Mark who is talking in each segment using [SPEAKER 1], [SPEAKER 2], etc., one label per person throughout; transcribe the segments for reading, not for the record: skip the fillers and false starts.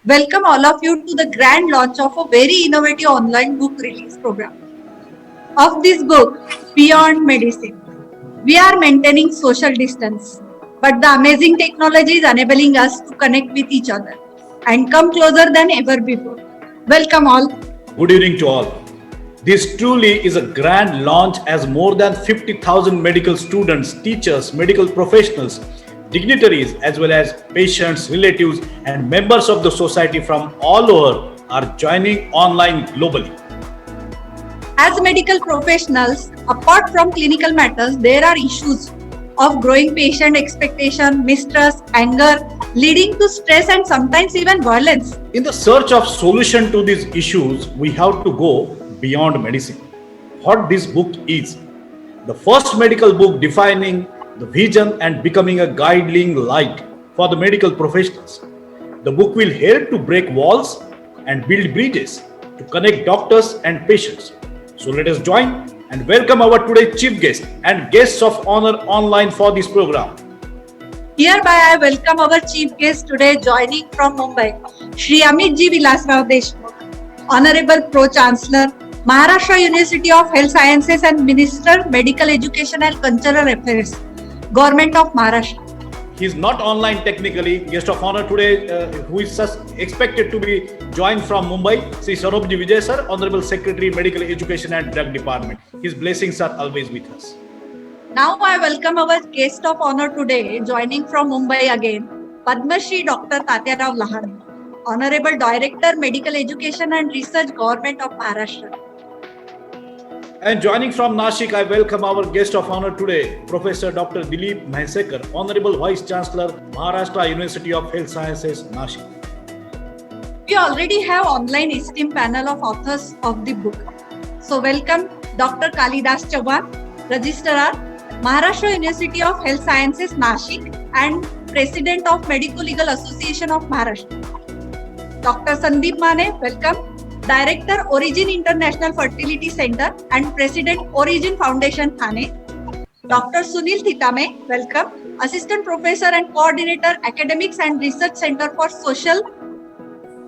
[SPEAKER 1] Welcome all of you to the grand launch of a very innovative online book release program. Of this book, Beyond Medicine, we are maintaining social distance, but the amazing technology is enabling us to connect with each other and come closer than ever before. Welcome all.
[SPEAKER 2] Good evening to all. This truly is a grand launch as more than 50,000 medical students, teachers, medical professionals, dignitaries, as well as patients, relatives, and members of the society from all over are joining online globally.
[SPEAKER 1] As medical professionals, apart from clinical matters, there are issues of growing patient expectation, mistrust, anger, leading to stress and sometimes even violence.
[SPEAKER 2] In the search of solution to these issues, we have to go beyond medicine. What this book is, the first medical book defining the vision and becoming a guiding light for the medical professionals. The book will help to break walls and build bridges to connect doctors and patients. So let us join and welcome our today's chief guest and guests of honor online for this program.
[SPEAKER 1] Hereby, I welcome our chief guest today joining from Mumbai, Shri Amit Ji Vilasrao Deshmukh, Honorable Pro Chancellor, Maharashtra University of Health Sciences and Minister, Medical Education and Cultural Affairs, Government of Maharashtra.
[SPEAKER 2] He is not online technically. Guest of honor today, who is expected to be joined from Mumbai, Sri Saurabh Vijay sir, Honorable Secretary, Medical Education and Drug Department. His blessings are always with us.
[SPEAKER 1] Now I welcome our guest of honor today, joining from Mumbai again, Padma Shri Dr. Tatya Rao Lahane, Honorable Director, Medical Education and Research, Government of Maharashtra.
[SPEAKER 2] And joining from Nashik, I welcome our guest of honor today, Professor Dr. Dilip Mahsekar, Honorable Vice Chancellor, Maharashtra University of Health Sciences, Nashik.
[SPEAKER 1] We already have online esteemed panel of authors of the book. So welcome Dr. Kalidas Chauhan, Registrar, Maharashtra University of Health Sciences, Nashik, and President of Medico Legal Association of Maharashtra. Dr. Sandeep Mane, welcome. Director, Origin International Fertility Center and President, Origin Foundation, Thane. Dr. Sunil Thitame, welcome. Assistant Professor and Coordinator, Academics and Research Center for Social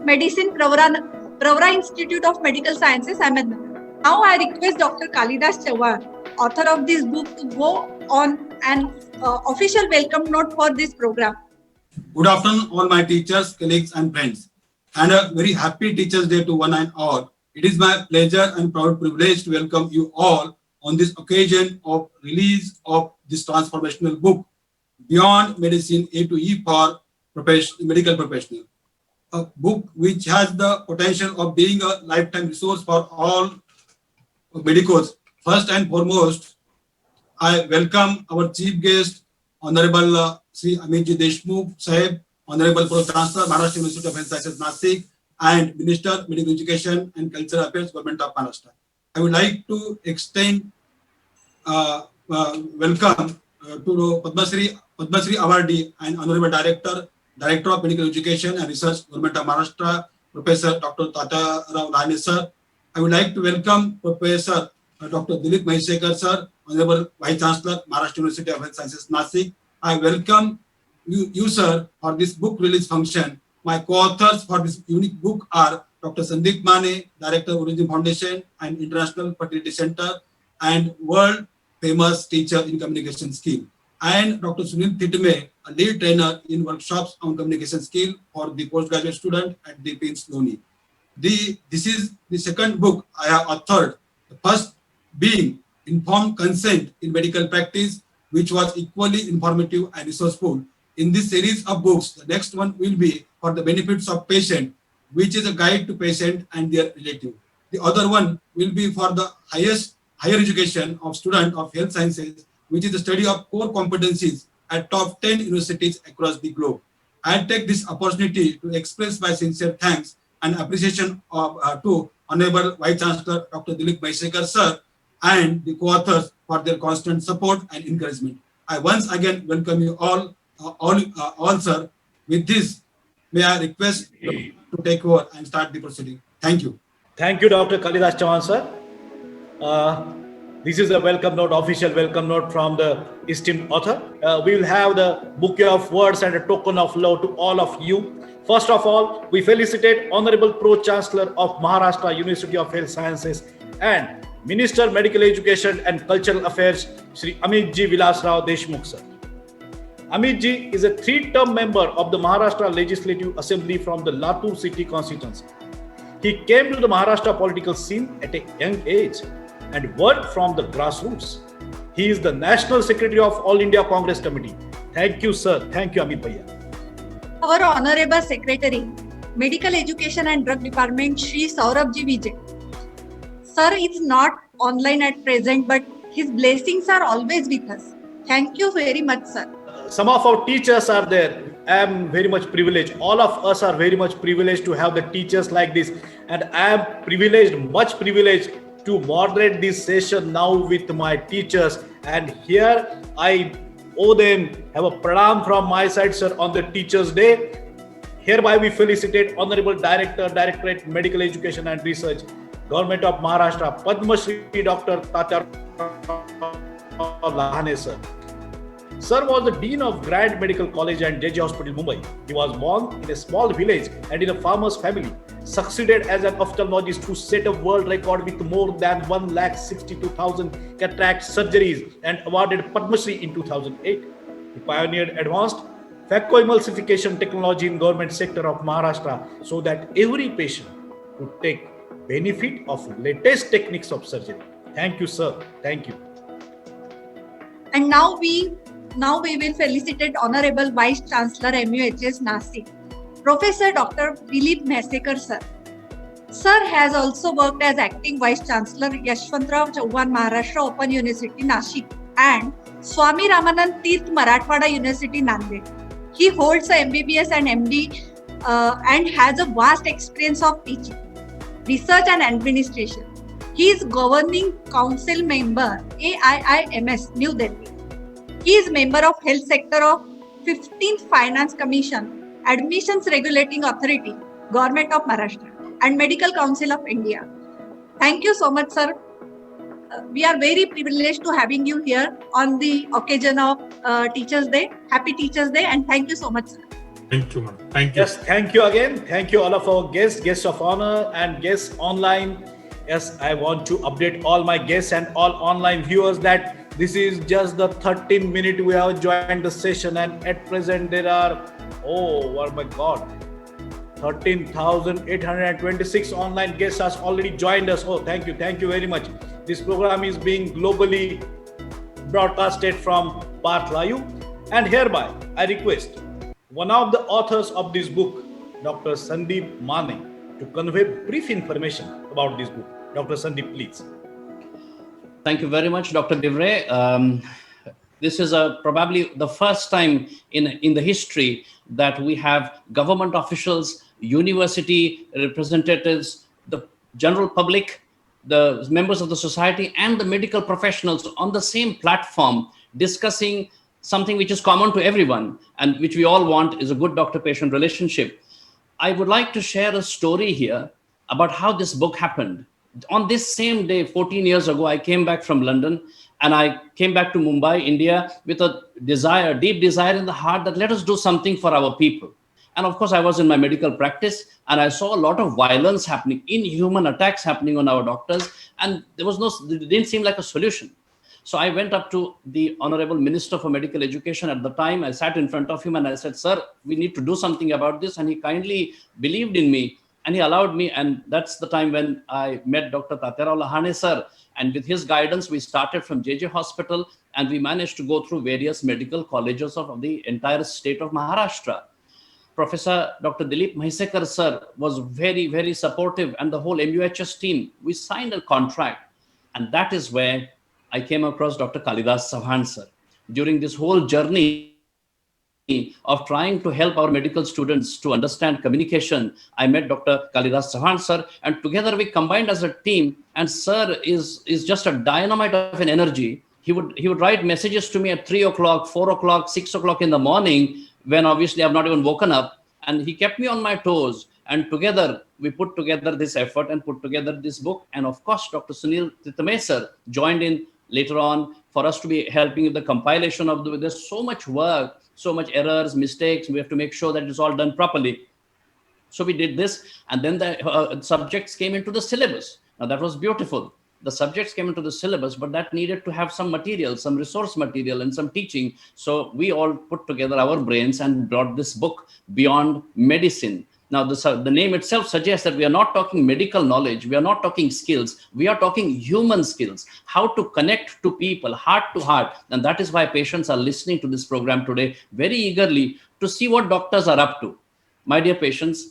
[SPEAKER 1] Medicine, Pravara Institute of Medical Sciences, Ahmednagar. Now I request Dr. Kalidas Chauhan, author of this book, to go on an official welcome note for this program.
[SPEAKER 3] Good afternoon, all my teachers, colleagues, and friends, and a very happy Teachers' Day to one and all. It is my pleasure and proud privilege to welcome you all on this occasion of release of this transformational book, Beyond Medicine A to E for medical professional. A book which has the potential of being a lifetime resource for all medicos. First and foremost, I welcome our chief guest, Honorable Sri Amit Ji Deshmukh Sahib, Honorable Pro Chancellor, Maharashtra University of Health Sciences, Nashik, and Minister, Medical Education and Cultural Affairs, Government of Maharashtra. I would like to extend welcome to Padma Shri Awardee and Honorable Director of Medical Education and Research, Government of Maharashtra, Professor Dr. Tatya Rao Lahane sir. I would like to welcome Professor Dr. Dilip Mahsekar sir, Honorable Vice Chancellor, Maharashtra University of Health Sciences, Nashik. I welcome you sir, for this book release function. My co-authors for this unique book are Dr. Sandeep Mane, Director of Origin Foundation and International Fertility Center and world famous teacher in communication skill, and Dr. Sunil Thitame, a lead trainer in workshops on communication skill for the postgraduate student at the Prince Loni. This is the second book I have authored, the first being Informed Consent in Medical Practice, which was equally informative and resourceful. In this series of books, the next one will be for the benefits of patient, which is a guide to patient and their relative. The other one will be for the higher education of student of health sciences, which is the study of core competencies at top 10 universities across the globe. I take this opportunity to express my sincere thanks and appreciation to Honorable Vice Chancellor Dr. Dilip Mahsekar sir and the co-authors for their constant support and encouragement. I once again welcome you all sir. With this, may I request to take over and start the proceeding. Thank you.
[SPEAKER 2] Thank you, Dr. Kalidas Chauhan sir. This is a welcome note, official welcome note from the esteemed author. We will have the bouquet of words and a token of love to all of you. First of all, we felicitate Honorable Pro-Chancellor of Maharashtra University of Health Sciences and Minister Medical Education and Cultural Affairs, Shri Amit Ji Vilas Rao Deshmukh sir. Amit Ji is a 3-term member of the Maharashtra Legislative Assembly from the Latur city constituency. He came to the Maharashtra political scene at a young age and worked from the grassroots. He is the National Secretary of All India Congress Committee. Thank you, sir. Thank you, Amit Bhaiya.
[SPEAKER 1] Our Honorable Secretary, Medical Education and Drug Department, Shri Saurabh Ji Vijay. Sir is not online at present, but his blessings are always with us. Thank you very much, sir.
[SPEAKER 2] Some of our teachers are there. I am very much privileged. All of us are very much privileged to have the teachers like this. And I am privileged, much privileged to moderate this session now with my teachers. And here I owe them, have a pranam from my side, sir, on the Teachers' Day. Hereby we felicitate Honorable Director, Directorate Medical Education and Research, Government of Maharashtra, Padma Shri Dr. Tatyarao Lahane, sir. Sir was the Dean of Grand Medical College and JJ Hospital, Mumbai. He was born in a small village and in a farmer's family. Succeeded as an ophthalmologist who set a world record with more than 1,62,000 cataract surgeries and awarded Padma Shri in 2008. He pioneered advanced phacoemulsification technology in government sector of Maharashtra so that every patient could take benefit of latest techniques of surgery. Thank you, sir. Thank you.
[SPEAKER 1] And now we will felicitate Honorable Vice Chancellor MUHS Nasik, Professor Dr. Dilip Mhaisekar sir. Sir has also worked as acting Vice Chancellor Yashwantrao Chauhan Maharashtra Open University Nashik and Swami Ramanand Tirth Marathwada University Nanded. He holds a MBBS and MD and has a vast experience of teaching, research and administration. He is Governing Council member AIIMS New Delhi. He is member of Health Sector of 15th Finance Commission, Admissions Regulating Authority, Government of Maharashtra, and Medical Council of India. Thank you so much, sir. We are very privileged to having you here on the occasion of Teachers' Day. Happy Teachers' Day, and thank you so much, sir.
[SPEAKER 3] Thank you, madam. Thank you.
[SPEAKER 2] Yes, thank you again. Thank you all of our guests of honor and guests online. Yes, I want to update all my guests and all online viewers that this is just the 13th minute we have joined the session, and at present there are, oh my God, 13,826 online guests has already joined us. Oh, thank you very much. This program is being globally broadcasted from Parth Layu, and hereby I request one of the authors of this book, Dr. Sandeep Mane, to convey brief information about this book. Dr. Sandeep, please.
[SPEAKER 4] Thank you very much, Dr. Divre. This is probably the first time in the history that we have government officials, university representatives, the general public, the members of the society, and the medical professionals on the same platform discussing something which is common to everyone and which we all want is a good doctor-patient relationship. I would like to share a story here about how this book happened. On this same day, 14 years ago, I came back from London and I came back to Mumbai, India, with a desire, deep desire in the heart that let us do something for our people. And of course, I was in my medical practice and I saw a lot of violence happening, inhuman attacks happening on our doctors, and it didn't seem like a solution. So I went up to the Honorable Minister for Medical Education at the time. I sat in front of him and I said, sir, we need to do something about this. And he kindly believed in me. And he allowed me, and that's the time when I met Dr. Tatyarao Lahane sir. And with his guidance, we started from JJ Hospital, and we managed to go through various medical colleges of the entire state of Maharashtra. Professor Dr. Dilip Mhaisekar sir was very, very supportive, and the whole MUHS team. We signed a contract, and that is where I came across Dr. Kalidas Chauhan sir. During this whole journey of trying to help our medical students to understand communication, I met Dr. Kalidas Chauhan sir, and together we combined as a team. And sir is just a dynamite of an energy. He would write messages to me at 3 o'clock, 4 o'clock, 6 o'clock in the morning, when obviously I've not even woken up, and he kept me on my toes. And together we put together this effort and put together this book. And of course, Dr. Sunil Titame sir joined in later on for us to be helping with the compilation of there's so much work, so much errors, mistakes. We have to make sure that it's all done properly. So we did this, and then the subjects came into the syllabus. Now that was beautiful. The subjects came into the syllabus, but that needed to have some material, some resource material and some teaching. So we all put together our brains and brought this book, Beyond Medicine. Now the name itself suggests that we are not talking medical knowledge. We are not talking skills. We are talking human skills, how to connect to people, heart to heart. And that is why patients are listening to this program today very eagerly to see what doctors are up to. My dear patients,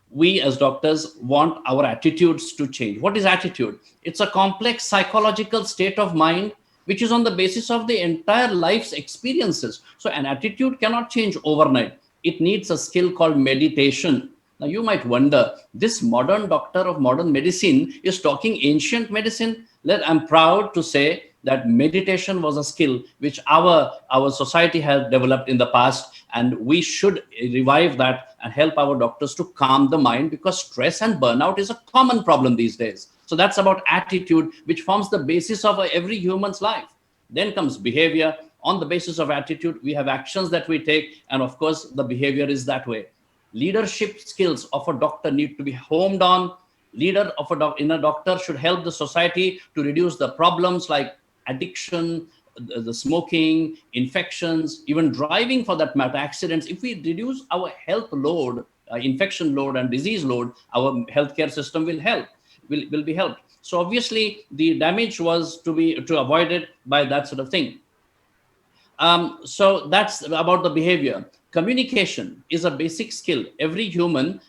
[SPEAKER 4] we as doctors want our attitudes to change. What is attitude? It's a complex psychological state of mind which is on the basis of the entire life's experiences. So an attitude cannot change overnight. It needs a skill called meditation. Now you might wonder, this modern doctor of modern medicine is talking ancient medicine. I'm proud to say that meditation was a skill which our society has developed in the past, and we should revive that and help our doctors to calm the mind, because stress and burnout is a common problem these days. So that's about attitude, which forms the basis of every human's life. Then comes behavior. On the basis of attitude, we have actions that we take, and of course the behavior is that way. Leadership skills of a doctor need to be honed on. Leader of a doctor should help the society to reduce the problems like addiction, the smoking, infections, even driving for that matter, accidents. If we reduce our health load, infection load and disease load, our healthcare system will be helped. So obviously the damage was to avoid it by that sort of thing. So that's about the behavior. Communication is a basic skill. Every human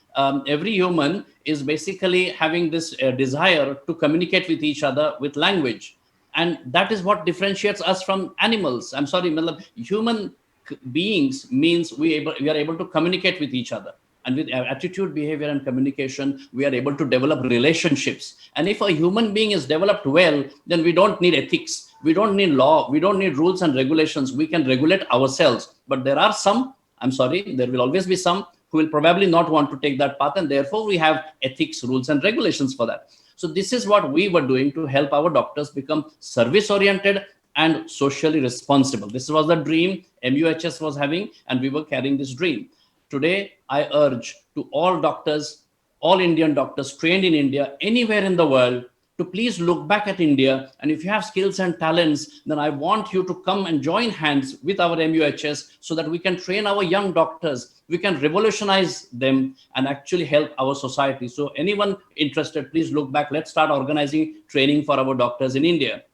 [SPEAKER 4] is basically having this desire to communicate with each other with language. And that is what differentiates us from animals. I'm sorry, human beings means we are able to communicate with each other. And with attitude, behavior, and communication, we are able to develop relationships. And if a human being is developed well, then we don't need ethics. We don't need law. We don't need rules and regulations. We can regulate ourselves. But there are some, I'm sorry, there will always be some who will probably not want to take that path. And therefore, we have ethics, rules, and regulations for that. So this is what we were doing to help our doctors become service-oriented and socially responsible. This was the dream MUHS was having, and we were carrying this dream. Today, I urge to all doctors, all Indian doctors trained in India, anywhere in the world, to please look back at India. And if you have skills and talents, then I want you to come and join hands with our MUHS so that we can train our young doctors. We can revolutionize them and actually help our society. So anyone interested, please look back. Let's start organizing training for our doctors in India.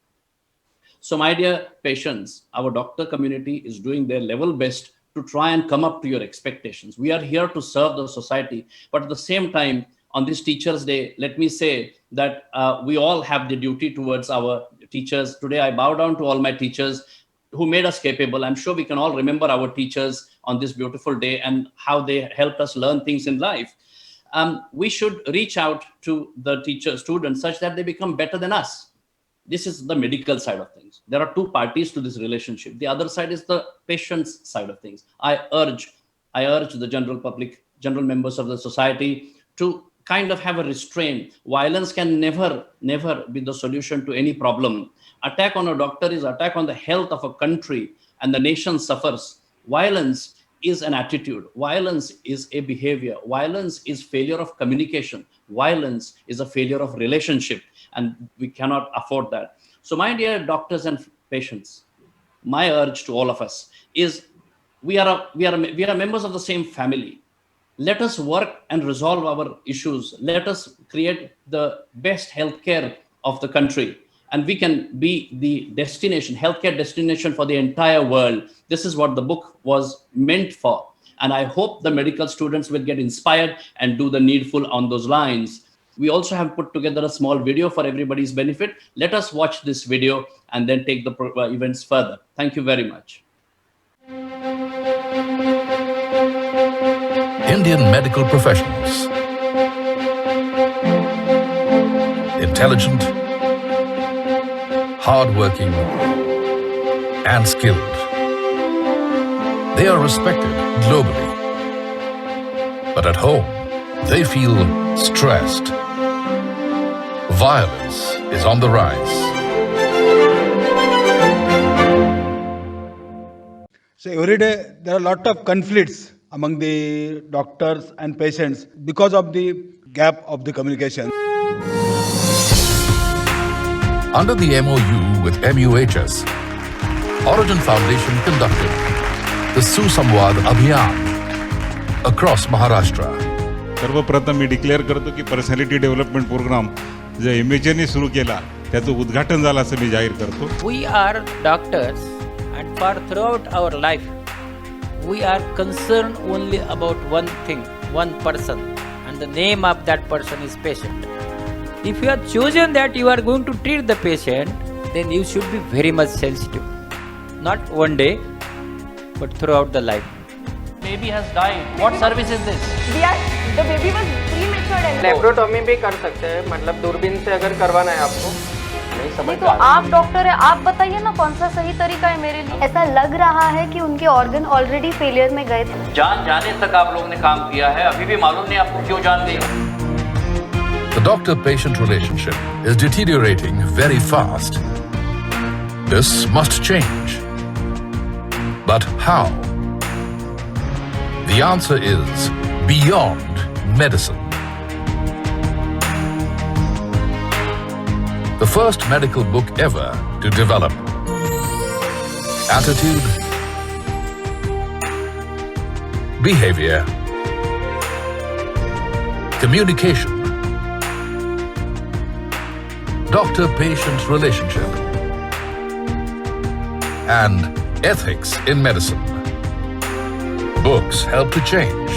[SPEAKER 4] So my dear patients, our doctor community is doing their level best to try and come up to your expectations. We are here to serve the society, but at the same time, on this Teachers' Day, let me say that we all have the duty towards our teachers. Today, I bow down to all my teachers who made us capable. I'm sure we can all remember our teachers on this beautiful day and how they helped us learn things in life. We should reach out to the students such that they become better than us. This is the medical side of things. There are two parties to this relationship. The other side is the patient's side of things. I urge the general public, general members of the society to kind of have a restraint. Violence can never be the solution to any problem. Attack on a doctor is attack on the health of a country, and the nation suffers. Violence is an attitude. Violence is a behavior. Violence is failure of communication. Violence is a failure of relationship, and we cannot afford that. So my dear doctors and patients, my urge to all of us is we are members of the same family. Let us work and resolve our issues. Let us create the best healthcare of the country, and we can be the destination, healthcare destination for the entire world. This is what the book was meant for. And I hope the medical students will get inspired and do the needful on those lines. We also have put together a small video for everybody's benefit. Let us watch this video and then take the events further. Thank you very much.
[SPEAKER 5] Indian medical professionals. Intelligent, hardworking, and skilled. They are respected globally. But at home, they feel stressed. Violence is on the rise.
[SPEAKER 6] So every day there are a lot of conflicts among the doctors and patients because of the gap of the communication.
[SPEAKER 5] Under the MOU with MUHS, Origin Foundation conducted the Susamwad Abhiyan across Maharashtra.
[SPEAKER 7] सर्वप्रथम मी declare करतो की personality development programme जो एमएचएने सुरू केला त्याचं उद्घाटन झालं असं मी जाहीर करतो.
[SPEAKER 8] We are doctors, and for throughout our life, we are concerned only about one thing, one person, and the name of that person is patient. If you have chosen that you are going to treat the patient, then you should be very much sensitive. Not one day, but throughout the life.
[SPEAKER 4] Baby has died. What service is this?
[SPEAKER 9] The baby was premature and
[SPEAKER 10] laparotomy भी कर सकते हैं, मतलब दूरबीन से अगर करवाना है आपको.
[SPEAKER 9] नहीं तो आप डॉक्टर है, आप बताइए ना कौन सा सही तरीका है मेरे लिए. ऐसा लग रहा है कि उनके ऑर्गन ऑलरेडी फेलियर में गए थे.
[SPEAKER 4] जान जाने तक आप लोगों ने काम किया है, अभी भी मालूम नहीं आपको क्यों जान गई.
[SPEAKER 5] The doctor-patient relationship is deteriorating very fast. This must change. But how? The answer is beyond medicine. The first medical book ever to develop attitude, behavior, communication, doctor-patient relationship, and ethics in medicine. Books help to change,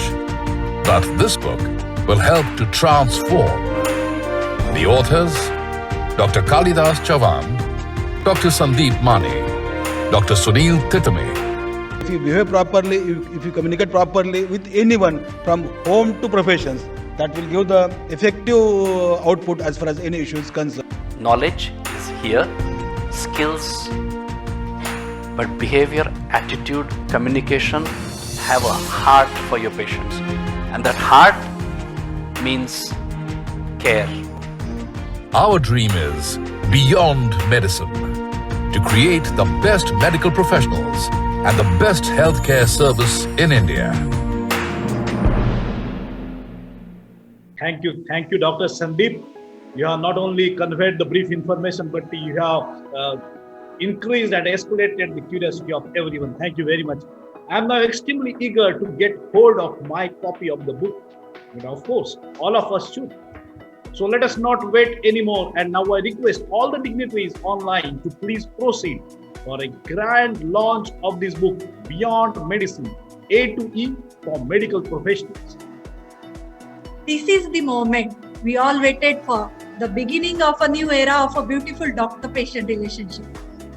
[SPEAKER 5] but this book will help to transform. The authors, Dr. Kalidas Chavan, Dr. Sandeep Mani, Dr. Sunil Titame.
[SPEAKER 6] If you behave properly, if you communicate properly with anyone from home to professions, that will give the effective output as far as any issue is concerned.
[SPEAKER 11] Knowledge is here, skills, but behavior, attitude, communication, have a heart for your patients. And that heart means care.
[SPEAKER 5] Our dream is beyond medicine, to create the best medical professionals and the best healthcare service in India.
[SPEAKER 2] Thank you, Dr. Sandeep. You have not only conveyed the brief information, but you have increased and escalated the curiosity of everyone. Thank you very much. I am now extremely eager to get hold of my copy of the book. But of course, all of us should. So let us not wait anymore. And now I request all the dignitaries online to please proceed for a grand launch of this book, Beyond Medicine, A to E for medical professionals.
[SPEAKER 1] This is the moment we all waited for, the beginning of a new era of a beautiful doctor-patient relationship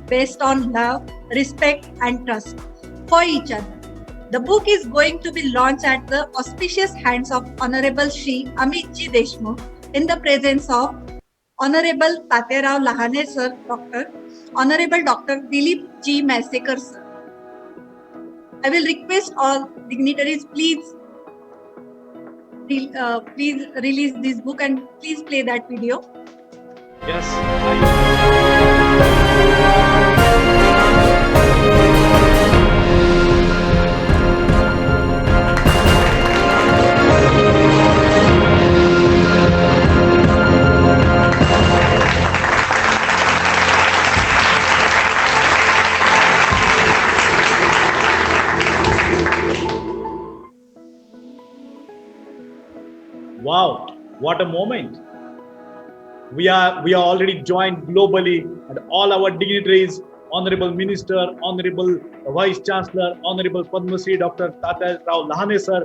[SPEAKER 1] based on love, respect, and trust for each other. The book is going to be launched at the auspicious hands of Honorable Shri Amit Ji Deshmukh in the presence of Honorable Tatyarao Lahane Sir, Doctor, Honorable Dr. Dilip G. Masekar Sir. I will request all dignitaries, please release this book and please play that video.
[SPEAKER 2] Yes. Wow, what a moment. We are already joined globally, and all our dignitaries, Honorable Minister, Honorable Vice Chancellor, Honorable Padma Shri Dr. Tatyarao Lahane Sir.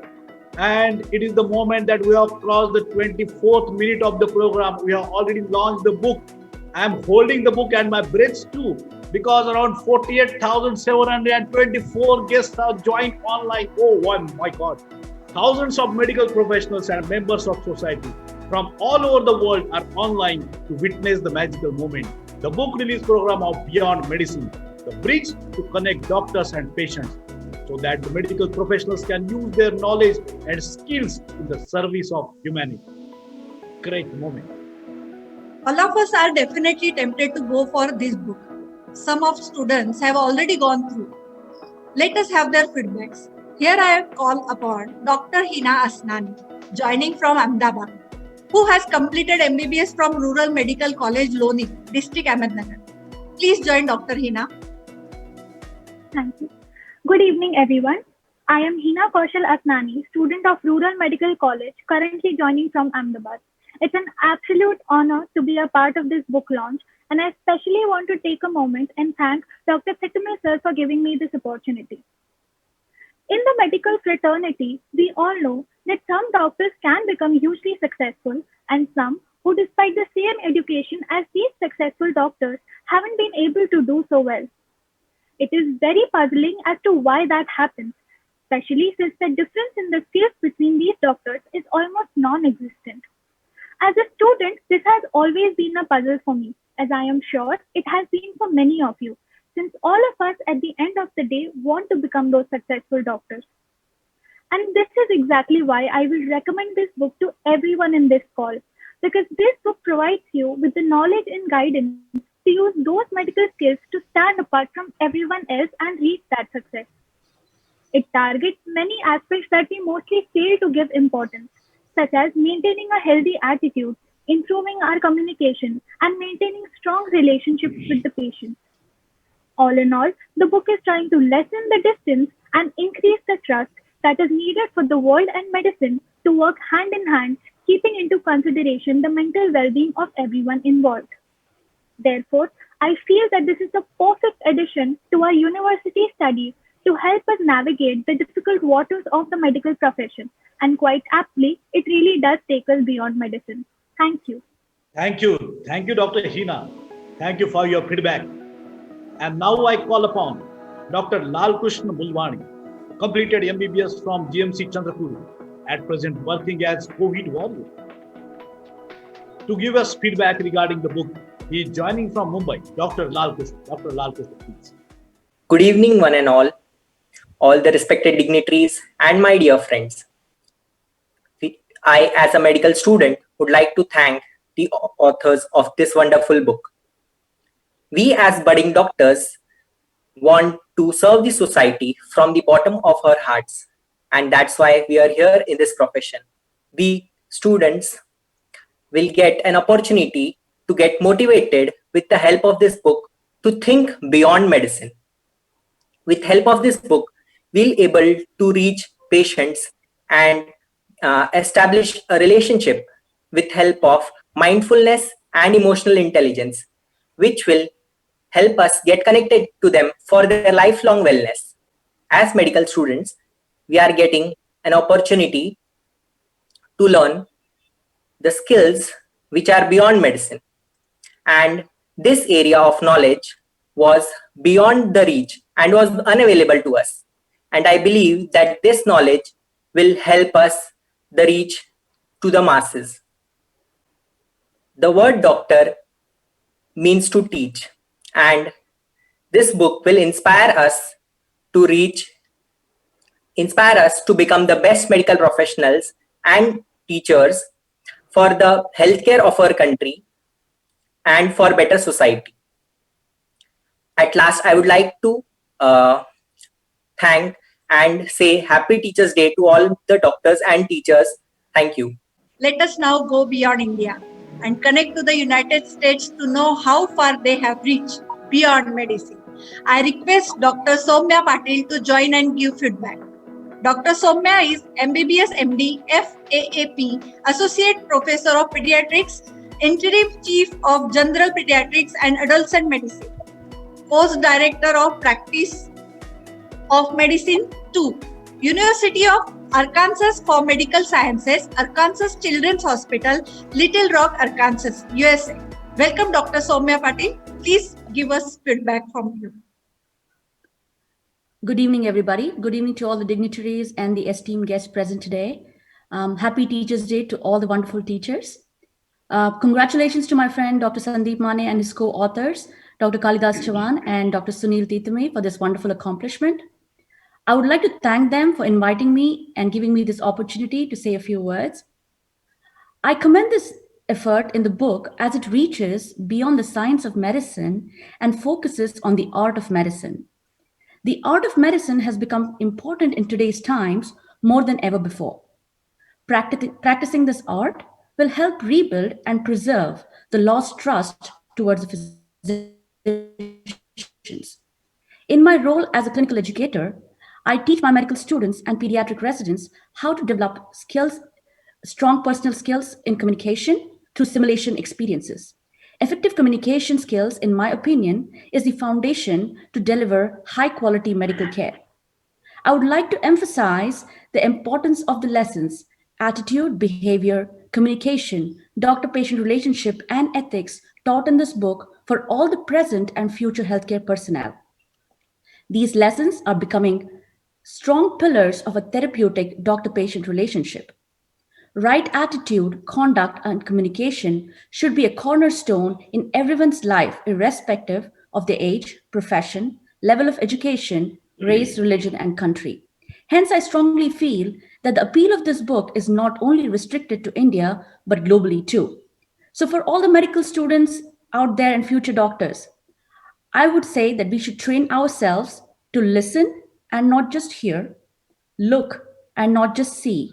[SPEAKER 2] And it is the moment that we have crossed the 24th minute of the program. We have already launched the book. I am holding the book and my breath too, because around 48,724 guests have joined online. Oh, my God. Thousands of medical professionals and members of society from all over the world are online to witness the magical moment. The book release program of Beyond Medicine, the bridge to connect doctors and patients so that the medical professionals can use their knowledge and skills in the service of humanity. Great moment.
[SPEAKER 1] All of us are definitely tempted to go for this book. Some of students have already gone through. Let us have their feedbacks. Here I call upon Dr. Hina Asnani, joining from Ahmedabad, who has completed MBBS from Rural Medical College, Loni, District Ahmednagar. Please join Dr. Hina.
[SPEAKER 12] Thank you. Good evening, everyone. I am Hina Kaushal Asnani, student of Rural Medical College, currently joining from Ahmedabad. It's an absolute honor to be a part of this book launch, and I especially want to take a moment and thank Dr. Thitumay sir for giving me this opportunity. In the medical fraternity, we all know that some doctors can become hugely successful, and some who, despite the same education as these successful doctors, haven't been able to do so well. It is very puzzling as to why that happens, especially since the difference in the skills between these doctors is almost non-existent. As a student, this has always been a puzzle for me, as I am sure it has been for many of you, since all of us at the end of the day want to become those successful doctors. And this is exactly why I will recommend this book to everyone in this call, because this book provides you with the knowledge and guidance to use those medical skills to stand apart from everyone else and reach that success. It targets many aspects that we mostly fail to give importance, such as maintaining a healthy attitude, improving our communication, and maintaining strong relationships with the patient. All in all, the book is trying to lessen the distance and increase the trust that is needed for the world and medicine to work hand in hand, keeping into consideration the mental well-being of everyone involved. Therefore, I feel that this is the perfect addition to our university studies to help us navigate the difficult waters of the medical profession. And quite aptly, it really does take us beyond medicine. Thank you.
[SPEAKER 2] Thank you. Thank you, Dr. Hina. Thank you for your feedback. And now I call upon Dr. Lal Krishna Mulwani, completed MBBS from GMC Chandrapur, at present working as COVID warrior, to give us feedback regarding the book. He is joining from Mumbai. Dr. Lal Krishna. Dr. Lal Krishna, please.
[SPEAKER 13] Good evening, one and all the respected dignitaries and my dear friends. I, as a medical student, would like to thank the authors of this wonderful book. We, as budding doctors, want to serve the society from the bottom of our hearts, and that's why we are here in this profession. We students will get an opportunity to get motivated with the help of this book to think beyond medicine. With help of this book, we'll able to reach patients and establish a relationship with help of mindfulness and emotional intelligence, which will help us get connected to them for their lifelong wellness. As medical students, we are getting an opportunity to learn the skills which are beyond medicine. And this area of knowledge was beyond the reach and was unavailable to us. And I believe that this knowledge will help us the reach to the masses. The word doctor means to teach, and this book will inspire us to become the best medical professionals and teachers for the healthcare of our country and for better society. At last, I would like to thank and say Happy Teachers' Day to all the doctors and teachers. Thank you.
[SPEAKER 1] Let us now go beyond India and connect to the United States to know how far they have reached beyond medicine. I request Dr. Soumya Patil to join and give feedback. Dr. Soumya is MBBS MD, FAAP, Associate Professor of Pediatrics, Interim Chief of General Pediatrics and Adolescent Medicine, Post Director of Practice of Medicine 2, University of Arkansas for Medical Sciences, Arkansas Children's Hospital, Little Rock, Arkansas, USA. Welcome, Dr. Soumya Patil. Please give us feedback from you.
[SPEAKER 14] Good evening, everybody. Good evening to all the dignitaries and the esteemed guests present today. Happy Teachers' Day to all the wonderful teachers. Congratulations to my friend, Dr. Sandeep Mane, and his co-authors, Dr. Kalidas Chavan and Dr. Sunil Thitumay, for this wonderful accomplishment. I would like to thank them for inviting me and giving me this opportunity to say a few words. I commend this effort in the book as it reaches beyond the science of medicine and focuses on the art of medicine. The art of medicine has become important in today's times more than ever before. Practicing this art will help rebuild and preserve the lost trust towards the physicians. In my role as a clinical educator, I teach my medical students and pediatric residents how to develop skills, strong personal skills in communication through simulation experiences. Effective communication skills, in my opinion, is the foundation to deliver high quality medical care. I would like to emphasize the importance of the lessons attitude, behavior, communication, doctor patient relationship, and ethics taught in this book for all the present and future healthcare personnel. These lessons are becoming strong pillars of a therapeutic doctor patient relationship. Right attitude, conduct, and communication should be a cornerstone in everyone's life, irrespective of their age, profession, level of education, race, religion, and country. Hence, I strongly feel that the appeal of this book is not only restricted to India, but globally too. So, for all the medical students out there and future doctors, I would say that we should train ourselves to listen and not just hear, look and not just see,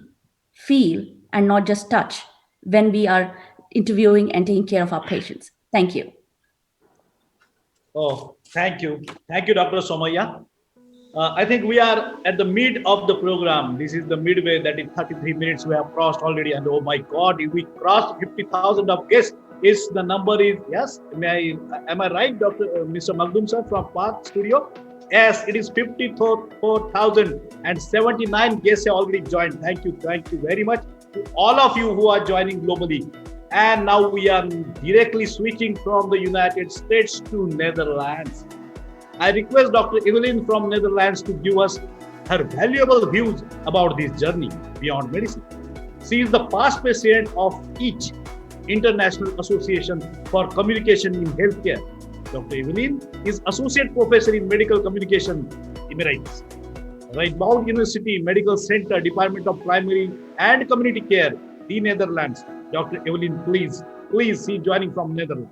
[SPEAKER 14] feel and not just touch when we are interviewing and taking care of our patients. Thank you.
[SPEAKER 2] Oh, thank you. Thank you, Dr. Somaya. I think we are at the mid of the program. This is the midway, that is 33 minutes we have crossed already. And oh my God, if we crossed 50,000 of guests, is the number is, yes, am I right, Mr. Magdum sir from Park Studio? Yes, it is 54,079 guests have already joined. Thank you very much to all of you who are joining globally. And now we are directly switching from the United States to Netherlands. I request Dr. Evelyn from Netherlands to give us her valuable views about this journey beyond medicine. She is the past president of each International Association for Communication in Healthcare. Dr. Evelyn is Associate Professor in Medical Communication, Emirates. Rijnmond University Medical Center, Department of Primary and Community Care, the Netherlands. Dr. Evelyn, please, see joining from Netherlands.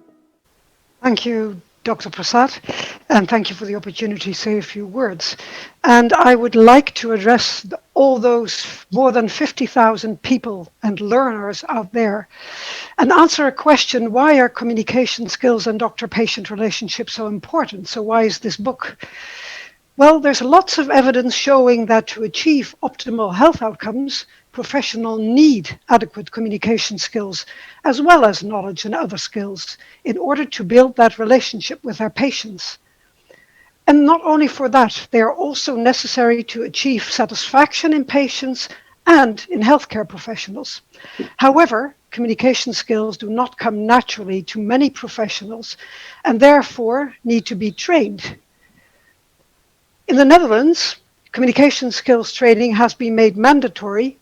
[SPEAKER 15] Thank you, Dr. Prasad, and thank you for the opportunity to say a few words. And I would like to address all those more than 50,000 people and learners out there and answer a question: why are communication skills and doctor-patient relationships so important? So why is this book? Well, there's lots of evidence showing that to achieve optimal health outcomes, professionals need adequate communication skills, as well as knowledge and other skills, in order to build that relationship with their patients. And not only for that, they are also necessary to achieve satisfaction in patients and in healthcare professionals. However, communication skills do not come naturally to many professionals and therefore need to be trained. In the Netherlands, communication skills training has been made mandatory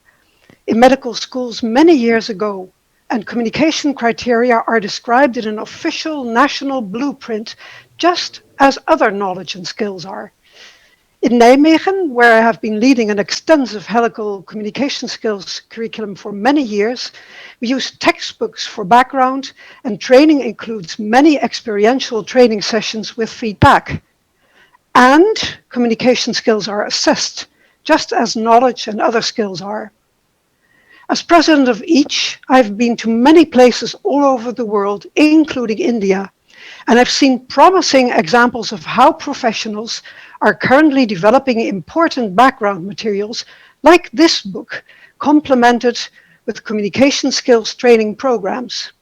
[SPEAKER 15] in medical schools many years ago, and communication criteria are described in an official national blueprint, just as other knowledge and skills are. In Nijmegen, where I have been leading an extensive medical communication skills curriculum for many years, we use textbooks for background, and training includes many experiential training sessions with feedback. And communication skills are assessed, just as knowledge and other skills are. As president of each, I've been to many places all over the world, including India, and I've seen promising examples of how professionals are currently developing important background materials like this book, complemented with communication skills training programs.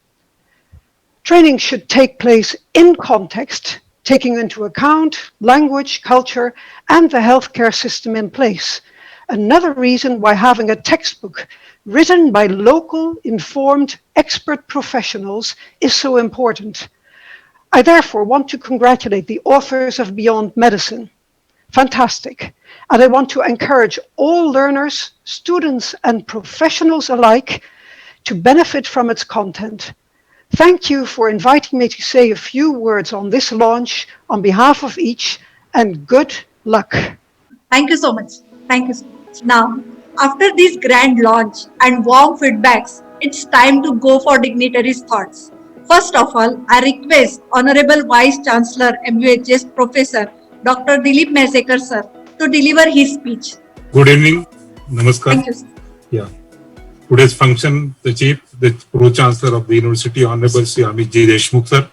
[SPEAKER 15] Training should take place in context, taking into account language, culture, and the healthcare system in place. Another reason why having a textbook written by local, informed, expert professionals is so important. I therefore want to congratulate the authors of Beyond Medicine. Fantastic. And I want to encourage all learners, students, and professionals alike to benefit from its content. Thank you for inviting me to say a few words on this launch on behalf of each, and good luck.
[SPEAKER 1] Thank you so much. Thank you so much. Now, after this grand launch and warm feedbacks, it's time to go for dignitaries' thoughts. First of all, I request Honorable Vice Chancellor, MUHS Professor Dr. Dilip Mesekar sir to deliver his speech.
[SPEAKER 16] Good evening. Namaskar.
[SPEAKER 1] Thank you, sir.
[SPEAKER 16] Yeah. Today's function, the Pro-Chancellor of the University, Honorable Sri Amit J. Deshmukh sir,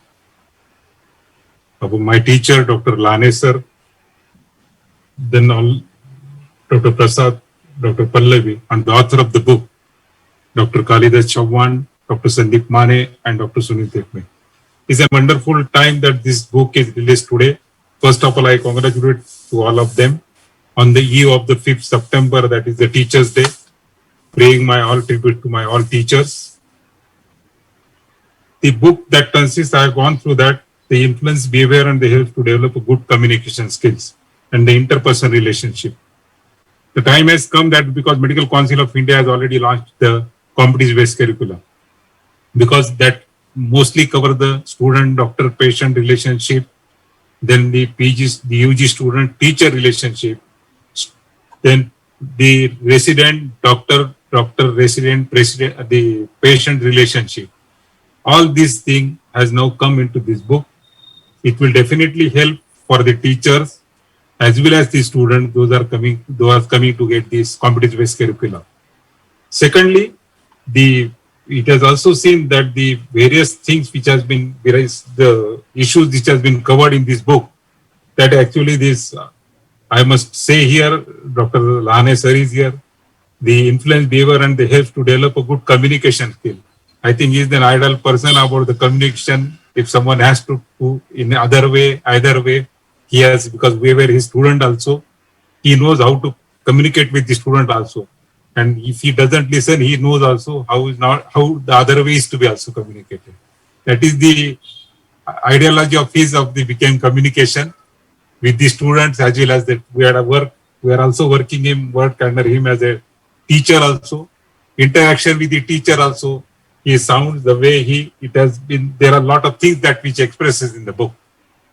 [SPEAKER 16] my teacher, Dr. Lane sir, then all Dr. Prasad, Dr. Pallavi, and the author of the book, Dr. Kalidas Chauhan, Dr. Sandeep Mane, and Dr. Sunil Tekme. It's a wonderful time that this book is released today. First of all, I congratulate to all of them on the eve of the 5th September, that is the Teachers' Day, praying my all tribute to my all teachers. The book that consists, I have gone through that, the influence, behavior, and the help to develop a good communication skills and the interpersonal relationship. The time has come that because Medical Council of India has already launched the competence-based curricula, because that mostly cover the student-doctor-patient relationship, then the PG, the UG student-teacher relationship, then the resident-doctor-resident, the patient relationship. All these things has now come into this book. It will definitely help for the teachers as well as the students, those are coming to get this competence-based curricula. Secondly, it has also seen that the various things which has been, the issues which has been covered in this book, that actually this, I must say here, Dr. Lane sir is here, the influence, behavior, and the help to develop a good communication skill. I think he is an ideal person about the communication. If someone has to in either way, he has, because we were his student also, he knows how to communicate with the student also. And if he doesn't listen, he knows also how the other way is to be also communicated. That is the ideology of his of the became communication with the students as well as that we are also work under him as a teacher also. Interaction with the teacher also. He sounds the way it has been. There are a lot of things that which expresses in the book,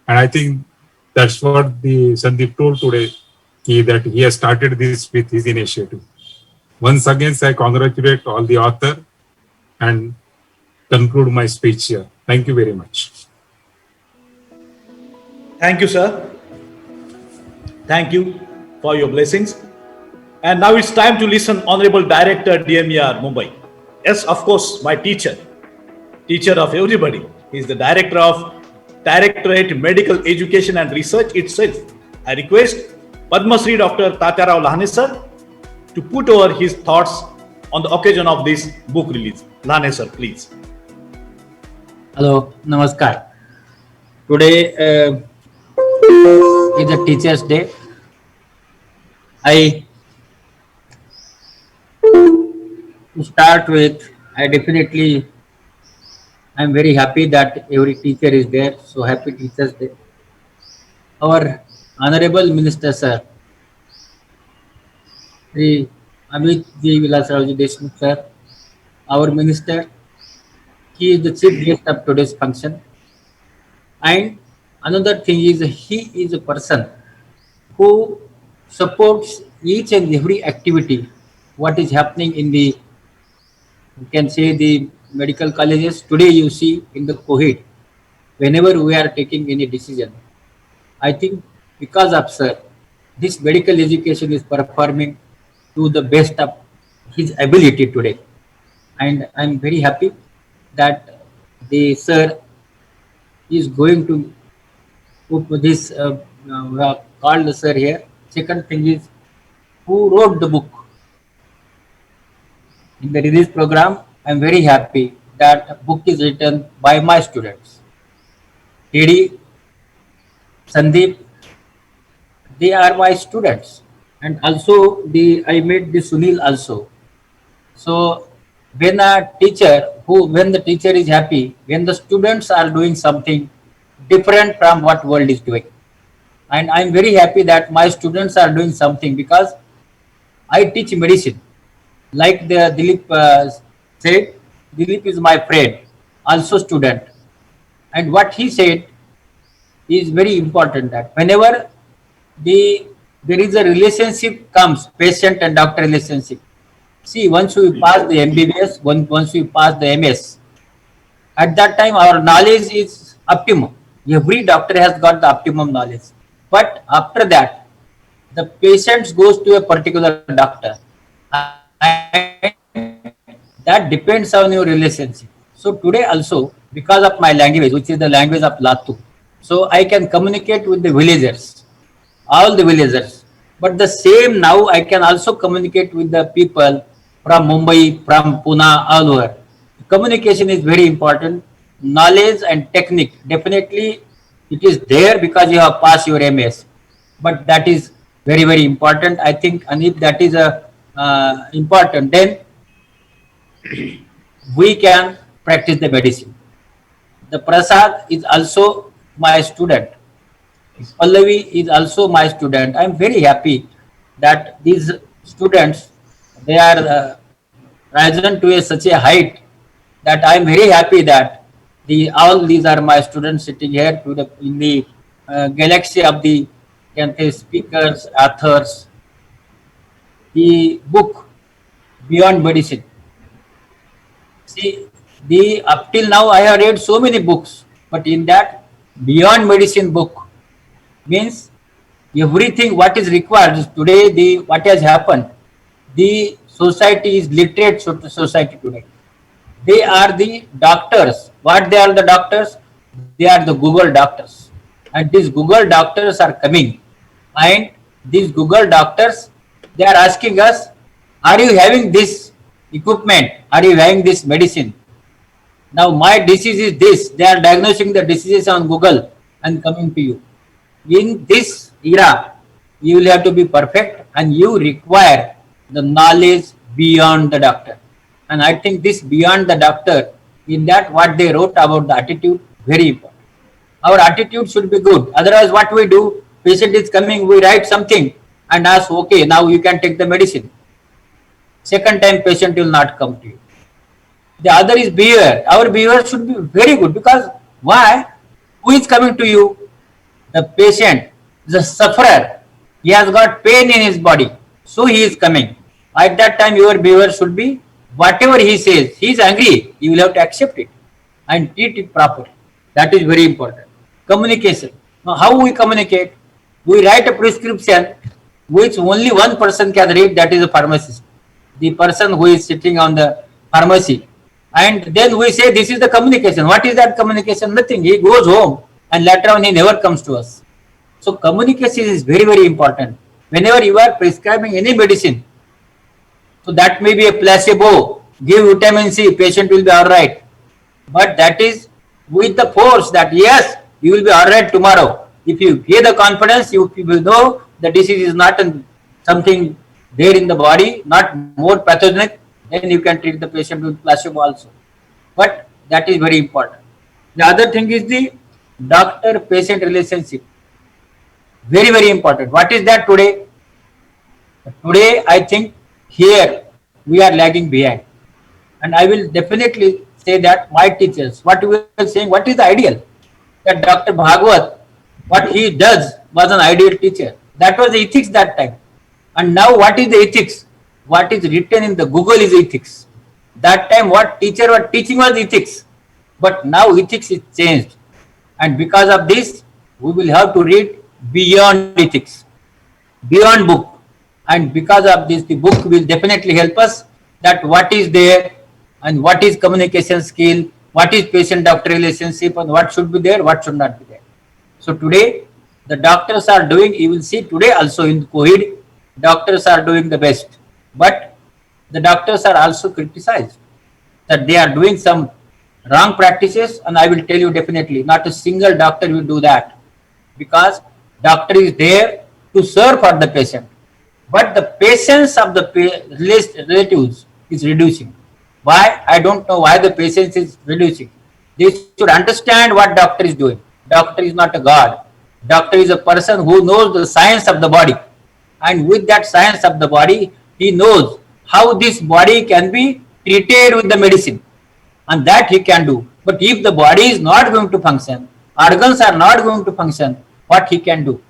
[SPEAKER 16] and I think that's what the Sandeep told today. That he has started this with his initiative. Once again, I congratulate all the author and conclude my speech here. Thank you very much.
[SPEAKER 2] Thank you, sir. Thank you for your blessings. And now it's time to listen Honorable Director, DMER, Mumbai. Yes, of course, my teacher of everybody. He is the Director of Directorate Medical Education and Research itself. I request Padma Shri Dr. Tatyarao Lane sir to put over his thoughts on the occasion of this book release. Lane sir, please.
[SPEAKER 8] Hello, Namaskar. Today is the Teachers' Day. To start with, I'm very happy that every teacher is there. So happy Teachers' Day. Our Honorable Minister Sir, Sri Amit J. Vilasarao Deshmukh sir, our Minister, he is the chief guest of today's function. And another thing is, he is a person who supports each and every activity what is happening in the, you can say, the medical colleges. Today you see in the COVID, whenever we are taking any decision, I think because of sir, this medical education is performing to the best of his ability today. And I'm very happy that the sir is going to put this called the sir here. Second thing is, who wrote the book? In the release program, I'm very happy that a book is written by my students. TD, Sandeep, they are my students. And also I met the Sunil also. So when a teacher, when the teacher is happy, when the students are doing something different from what world is doing. And I'm very happy that my students are doing something, because I teach medicine. Like the Dilip said, Dilip is my friend, also student. And what he said is very important, that whenever there is a relationship comes, patient and doctor relationship. See, once we pass the MBBS, once we pass the MS, at that time our knowledge is optimum. Every doctor has got the optimum knowledge.
[SPEAKER 17] But after that, the patient goes to a particular doctor. And that depends on your relationship. So today also, because of my language, which is the language of Latu, so I can communicate with the villagers, all the villagers. But the same now I can also communicate with the people from Mumbai, from Pune, all over. Communication is very important. Knowledge and technique, definitely it is there because you have passed your MS. But that is very, very important. I think, and if that is important, then we can practice the medicine. The Prasad is also my student. Pallavi is also my student. I am very happy that these students, they are risen to such a height that I am very happy that all these are my students sitting here in the galaxy of the speakers, authors. The book Beyond Medicine. See, up till now I have read so many books, but in that Beyond Medicine book means everything what is required today. What has happened, the society is literate society today. They are the doctors. What they are the doctors? They are the Google doctors. And these Google doctors are coming. And these Google doctors, they are asking us, are you having this equipment? Are you having this medicine? Now my disease is this. They are diagnosing the diseases on Google and coming to you. In this era, you will have to be perfect and you require the knowledge beyond the doctor. And I think this beyond the doctor, in that what they wrote about the attitude, very important. Our attitude should be good. Otherwise what we do, patient is coming, we write something and ask, okay, now you can take the medicine. Second time patient will not come to you. The other is behavior. Our behavior should be very good because why? Who is coming to you? The patient, the sufferer. He has got pain in his body. So he is coming. At that time your behavior should be, whatever he says, he is angry, you will have to accept it and treat it properly. That is very important. Communication. Now how we communicate? We write a prescription which only one person can read, that is a pharmacist. The person who is sitting on the pharmacy. And then we say this is the communication. What is that communication? Nothing. He goes home and later on he never comes to us. So communication is very, very important. Whenever you are prescribing any medicine, so that may be a placebo, give vitamin C, patient will be all right. But that is with the force that yes, you will be all right tomorrow. If you give the confidence, you will know the disease is not something there in the body, not more pathogenic, then you can treat the patient with placebo also. But that is very important. The other thing is the doctor-patient relationship. Very, very important. What is that today? Today, I think here we are lagging behind. And I will definitely say that my teachers, what we are saying, what is the ideal? That Dr. Bhagwat, what he does was an ideal teacher. That was the ethics that time. And now what is the ethics? What is written in the Google is ethics. That time what teacher was teaching was ethics. But now ethics is changed. And because of this, we will have to read beyond ethics, beyond book. And because of this, the book will definitely help us that what is there and what is communication skill, what is patient-doctor relationship, and what should be there, what should not be there. So today, the doctors are doing, you will see today also in COVID, doctors are doing the best. But the doctors are also criticized that they are doing some wrong practices, and I will tell you definitely, not a single doctor will do that because doctor is there to serve for the patient. But the patience of the relatives is reducing. Why? I don't know why the patience is reducing. They should understand what doctor is doing. Doctor is not a god. Doctor is a person who knows the science of the body. And with that science of the body, he knows how this body can be treated with the medicine. And that he can do. But if the body is not going to function, organs are not going to function, what he can do?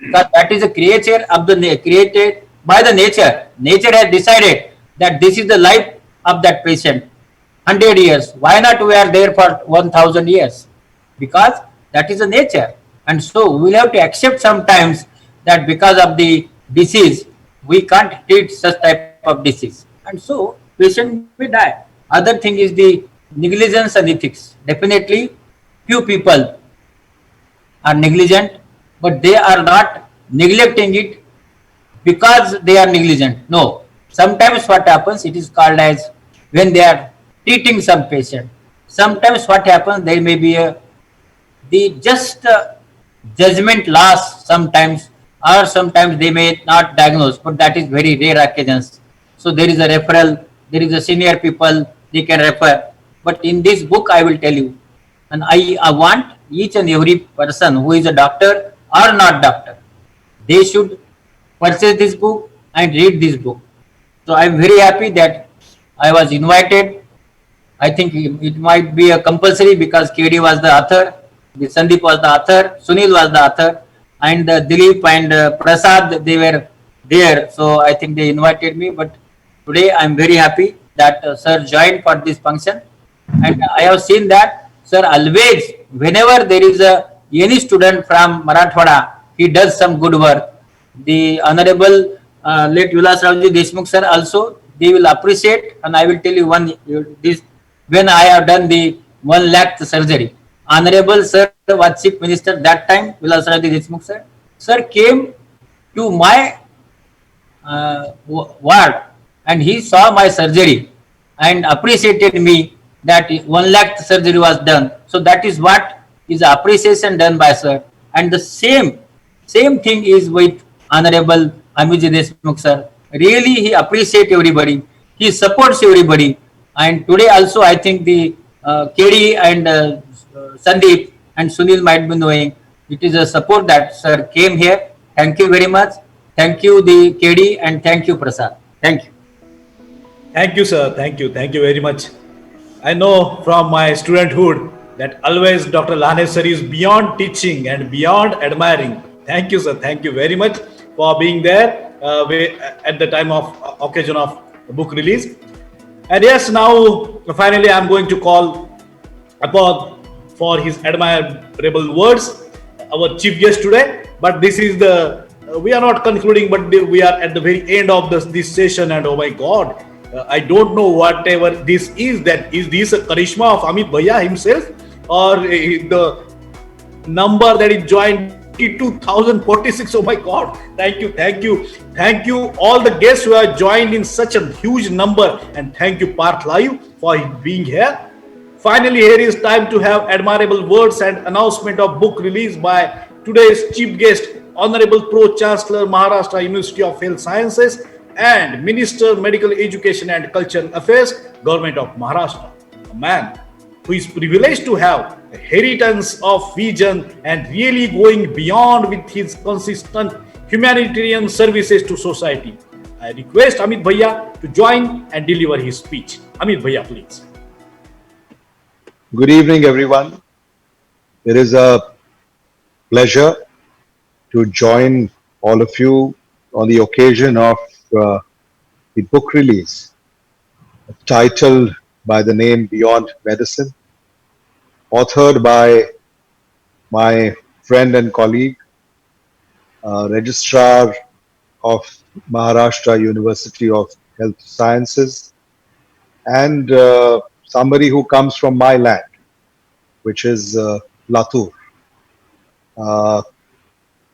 [SPEAKER 17] Because that is a creature of the created by the nature. Nature has decided that this is the life of that patient. 100 years. Why not we are there for 1000 years? Because that is the nature. And so we'll have to accept sometimes that because of the disease, we can't treat such type of disease. And so patient may die. Other thing is the negligence and ethics. Definitely few people are negligent, but they are not neglecting it because they are negligent. No. Sometimes what happens, it is called as when they are treating some patient. Sometimes what happens, there may be the just judgment loss sometimes, or sometimes they may not diagnose, but that is very rare occasions. So there is a referral, there is a senior people, they can refer. But in this book, I will tell you, and I want each and every person who is a doctor or not doctor, they should purchase this book and read this book. So I am very happy that I was invited. I think it might be a compulsory because KD was the author, Sandeep was the author, Sunil was the author, and Dilip and Prasad, they were there. So I think they invited me. But today I am very happy that sir joined for this function. And I have seen that sir always, whenever there is any student from Marathwada, he does some good work. The Honorable late Vilas Ravji Deshmukh sir also, they will appreciate. And I will tell you when I have done the 1 lakh surgery, Honorable sir was Chief Minister that time, Vilas Ravji Deshmukh sir. Sir came to my ward and he saw my surgery and appreciated me that 1 lakh surgery was done. So that is what is appreciation done by sir. And the same thing is with Honorable Amiji Deshmukh sir. Really he appreciates everybody. He supports everybody. And today also I think the KD and Sandeep and Sunil might be knowing it is a support that sir came here. Thank you very much. Thank you the KD and thank you Prasad. Thank you.
[SPEAKER 2] Thank you, sir. Thank you. Thank you very much. I know from my studenthood that always Dr. Lane sir is beyond teaching and beyond admiring. Thank you, sir. Thank you very much for being there at the time of occasion of book release. And yes, now finally I'm going to call upon for his admirable words our chief guest today. But this is we are not concluding, but we are at the very end of this session. And oh my God, I don't know whatever this is. That is this a charisma of Amit Bhaiya himself, or the number that is joined 22,046. Oh my God! Thank you, thank you, thank you all the guests who have joined in such a huge number, and thank you Parth Live for being here. Finally, here is time to have admirable words and announcement of book release by today's chief guest, Honorable Pro Chancellor, Maharashtra University of Health Sciences and Minister Medical Education and Cultural Affairs, Government of Maharashtra. A man who is privileged to have a heritage of vision and really going beyond with his consistent humanitarian services to society. I request Amit Bhaiya to join and deliver his speech. Amit Bhaiya, please.
[SPEAKER 18] Good evening, everyone. It is a pleasure to join all of you on the occasion of the book release titled by the name Beyond Medicine, authored by my friend and colleague, Registrar of Maharashtra University of Health Sciences, and somebody who comes from my land, which is Latur,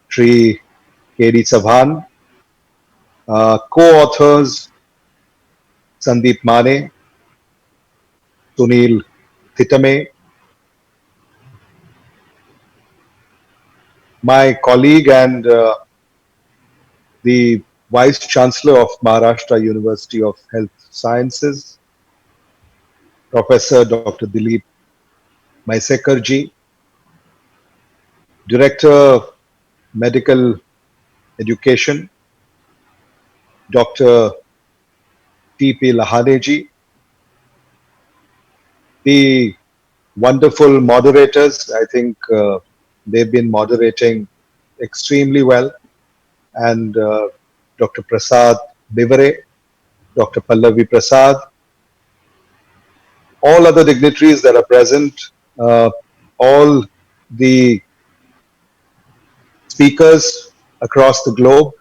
[SPEAKER 18] Shri KD Chauhan, co-authors Sandeep Mane, Sunil Thitame, my colleague and the Vice Chancellor of Maharashtra University of Health Sciences, Professor Dr. Dilip Maisekarji, Director Medical Education, Dr. T.P. Lahaneji, the wonderful moderators. I think they've been moderating extremely well, and Dr. Prasad Bivare, Dr. Pallavi Prasad, all other dignitaries that are present, all the speakers across the globe,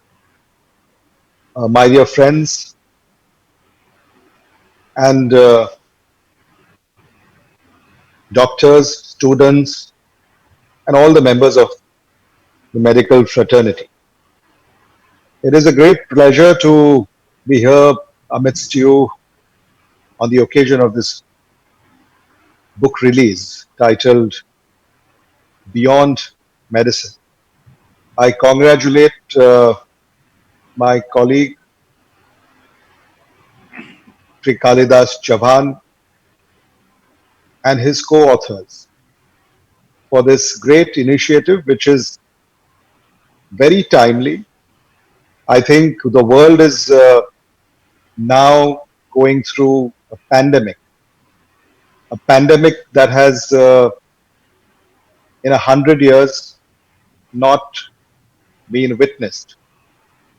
[SPEAKER 18] my dear friends, and doctors, students, and all the members of the medical fraternity. It is a great pleasure to be here amidst you on the occasion of this book release titled Beyond Medicine. I congratulate my colleague Sri Kalidas Chauhan and his co-authors for this great initiative, which is very timely. I think the world is now going through a pandemic that has in 100 years not been witnessed.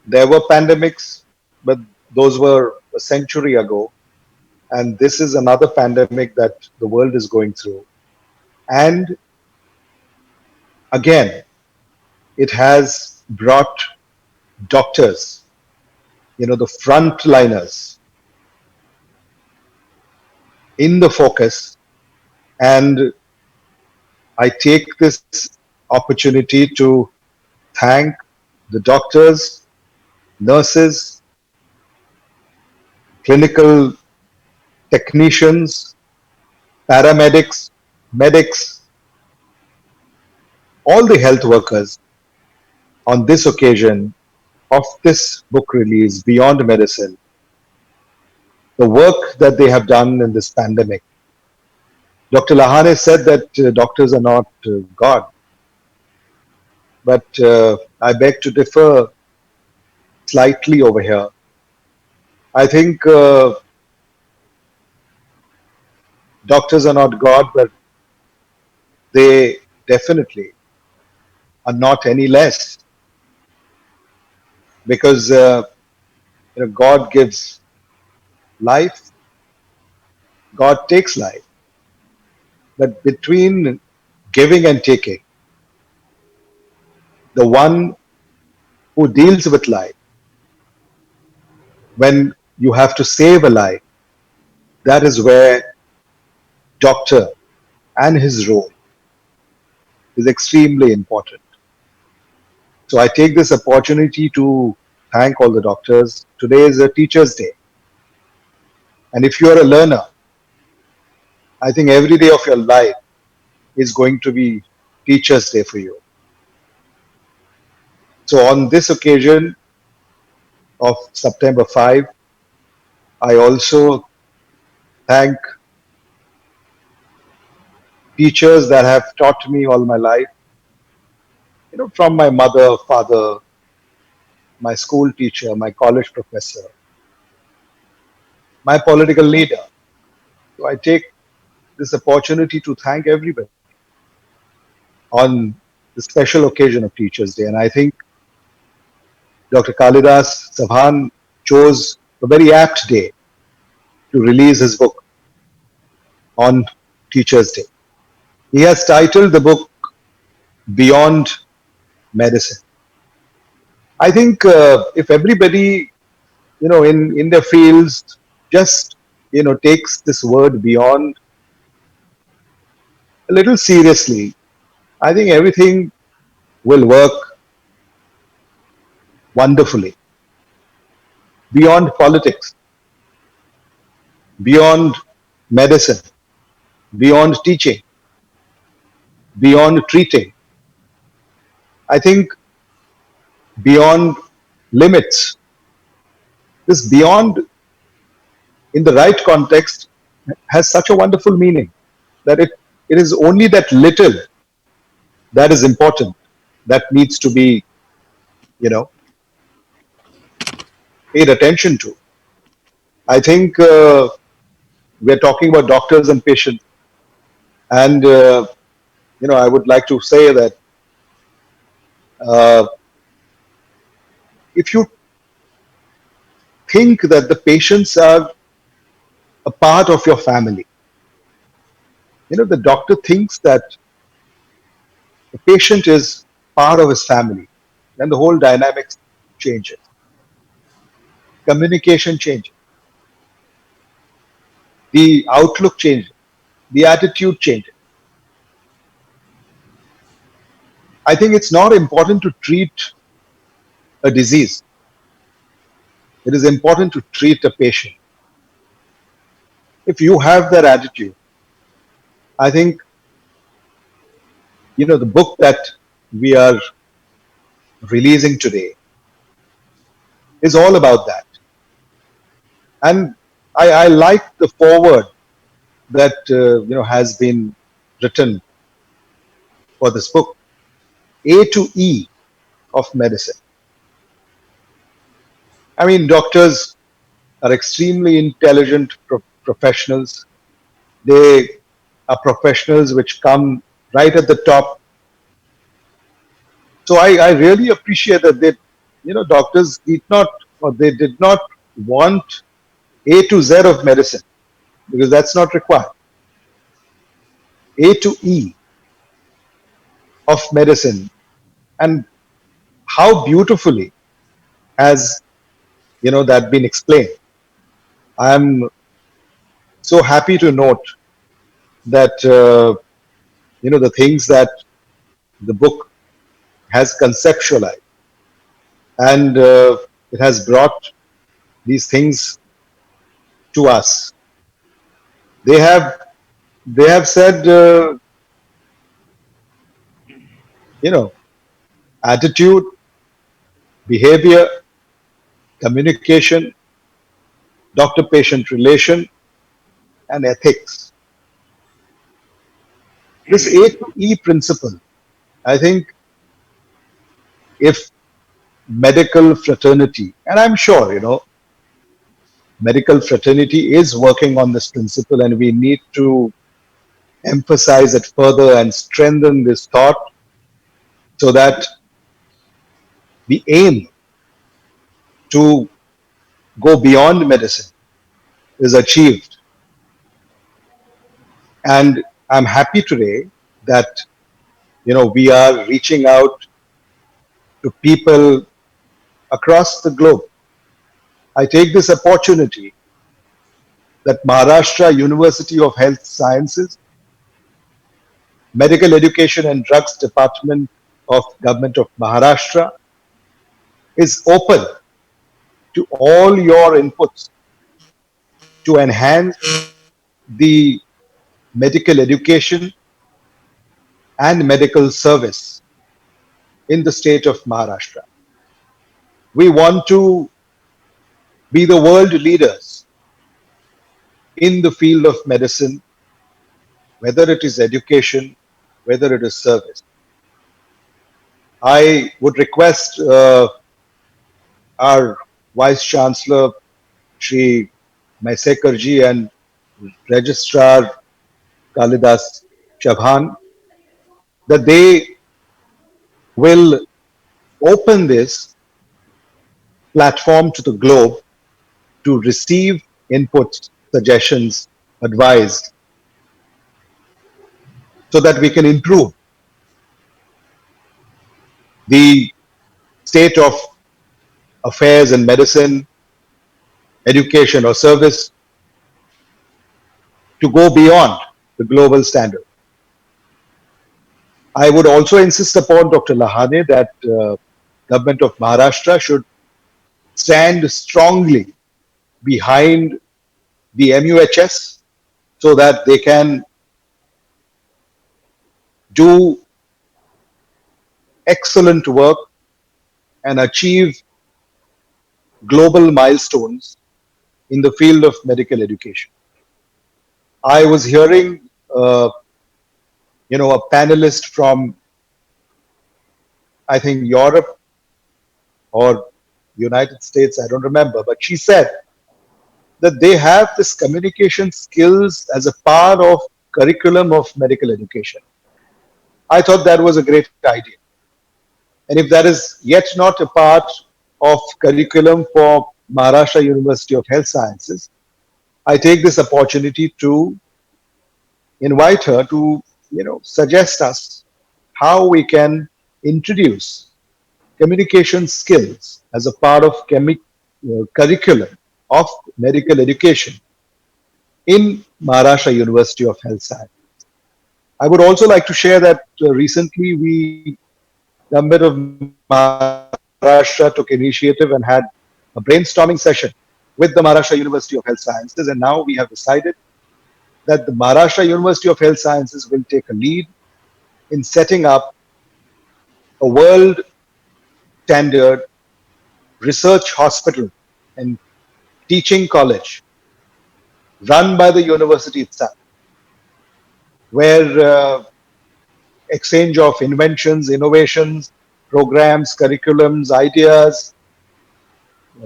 [SPEAKER 18] There were pandemics, but those were a century ago. And this is another pandemic that the world is going through. And again, it has brought doctors, the frontliners, in the focus. And I take this opportunity to thank the doctors, nurses, clinical technicians, paramedics, medics, all the health workers on this occasion of this book release, Beyond Medicine, the work that they have done in this pandemic. Dr. Lahane said that doctors are not God, but I beg to differ slightly over here. I think doctors are not God, but they definitely are not any less, because God gives life, God takes life. But between giving and taking, the one who deals with life, when you have to save a life, that is where doctor and his role is extremely important. So I take this opportunity to thank all the doctors. Today is a Teacher's Day. And if you are a learner, I think every day of your life is going to be Teacher's Day for you. So on this occasion of September 5, I also thank teachers that have taught me all my life, from my mother, father, my school teacher, my college professor, my political leader. So I take this opportunity to thank everybody on the special occasion of Teachers' Day. And I think Dr. Kalidas Chauhan chose a very apt day to release his book on Teachers' Day. He has titled the book Beyond Medicine. I think if everybody, in their fields just, takes this word beyond a little seriously, I think everything will work wonderfully. Beyond politics, beyond medicine, beyond teaching, beyond treating. I think beyond limits. This beyond, in the right context, has such a wonderful meaning that it is only that little that is important, that needs to be, paid attention to. I think we're talking about doctors and patients. And, I would like to say that if you think that the patients are a part of your family, the doctor thinks that the patient is part of his family, then the whole dynamics changes. Communication changes. The outlook changes. The attitude changes. I think it's not important to treat a disease. It is important to treat a patient. If you have that attitude, I think, the book that we are releasing today is all about that. And I like the foreword that, has been written for this book. A to E of medicine. I mean, doctors are extremely intelligent professionals. They are professionals which come right at the top. So I really appreciate that doctors did not want A to Z of medicine, because that's not required. A to E of medicine, and how beautifully has that been explained. I am so happy to note that the things that the book has conceptualized, and it has brought these things to us. They have said, attitude, behavior, communication, doctor-patient relation, and ethics. This A to E principle, I think, if medical fraternity, and I'm sure, medical fraternity is working on this principle, and we need to emphasize it further and strengthen this thought so that the aim to go beyond medicine is achieved. And I'm happy today that, we are reaching out to people across the globe. I take this opportunity that Maharashtra University of Health Sciences, Medical Education and Drugs Department of Government of Maharashtra is open to all your inputs to enhance the medical education and medical service in the state of Maharashtra. We want to be the world leaders in the field of medicine, whether it is education, whether it is service. I would request our Vice Chancellor, Shri Maisekarji, and Registrar Kalidas Chabhan, that they will open this platform to the globe to receive inputs, suggestions, advice, so that we can improve the state of affairs in medicine, education, or service to go beyond the global standard. I would also insist upon Dr. Lahane that Government of Maharashtra should stand strongly behind the MUHS so that they can do excellent work and achieve global milestones in the field of medical education. I was hearing, a panelist from, I think, Europe or United States, I don't remember, but she said that they have this communication skills as a part of curriculum of medical education. I thought that was a great idea. And if that is yet not a part of curriculum for Maharashtra University of Health Sciences, I take this opportunity to invite her to, suggest us how we can introduce communication skills as a part of curriculum of medical education in Maharashtra University of Health Science. I would also like to share that recently Government of Maharashtra took initiative and had a brainstorming session with the Maharashtra University of Health Sciences, and now we have decided that the Maharashtra University of Health Sciences will take a lead in setting up a world standard research hospital and teaching college run by the university itself, where exchange of inventions, innovations, programs, curriculums, ideas,